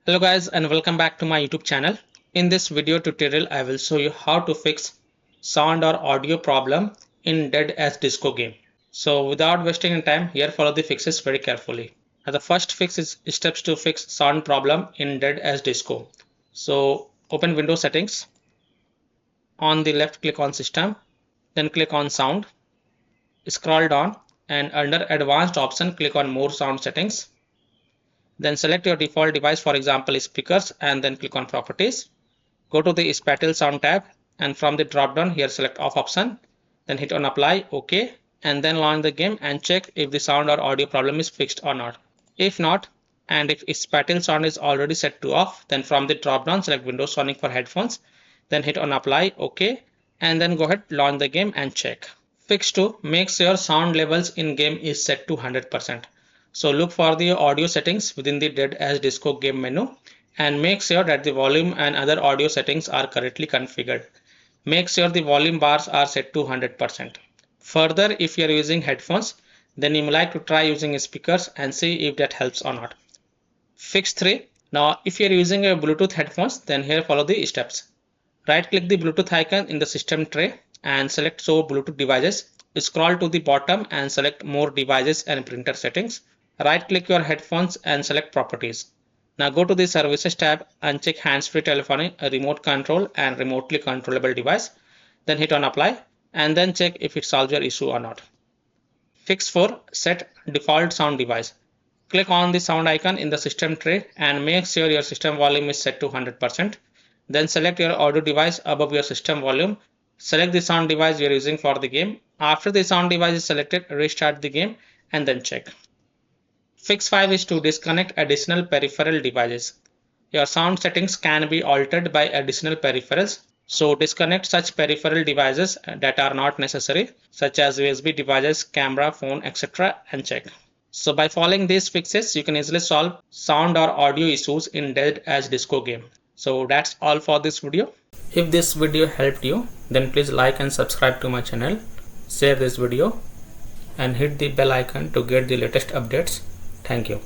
Hello guys and welcome back to my YouTube channel. In this video tutorial I will show you how to fix sound or audio problem in Dead as Disco game. So without wasting any time, here follow the fixes very carefully. Now the first fix is steps to fix sound problem in Dead as Disco. So open Windows settings. On the left click on system, then click on sound. Scroll down and under advanced option click on more sound settings. Then select your default device, for example speakers, and then click on properties. Go to the spatial sound tab and from the drop down here select off option, then hit on apply, OK, and then launch the game and check if the sound or audio problem is fixed or not. If not, and if spatial sound is already set to off, then from the drop down select Windows Sonic for headphones, then hit on apply, OK, and then go ahead launch the game and check. Fix 2, make sure sound levels in game is set to 100%. So look for the audio settings within the Dead as Disco game menu and make sure that the volume and other audio settings are correctly configured. Make sure the volume bars are set to 100%. Further, if you are using headphones, then you may like to try using speakers and see if that helps or not. Fix 3. Now if you are using a Bluetooth headphones, then here follow the steps. Right click the Bluetooth icon in the system tray and select show Bluetooth devices. Scroll to the bottom and select more devices and printer settings. Right click your headphones and select properties. Now go to the services tab and check hands-free telephony, a remote control and remotely controllable device. Then hit on apply and then check if it solves your issue or not. Fix 4. Set default sound device. Click on the sound icon in the system tray and make sure your system volume is set to 100%. Then select your audio device above your system volume. Select the sound device you are using for the game. After the sound device is selected, restart the game and then check. Fix 5 is to disconnect additional peripheral devices. Your sound settings can be altered by additional peripherals. So disconnect such peripheral devices that are not necessary, such as USB devices, camera, phone, etc. and check. So by following these fixes, you can easily solve sound or audio issues in Dead as Disco game. So that's all for this video. If this video helped you, then please like and subscribe to my channel, share this video and hit the bell icon to get the latest updates. Thank you.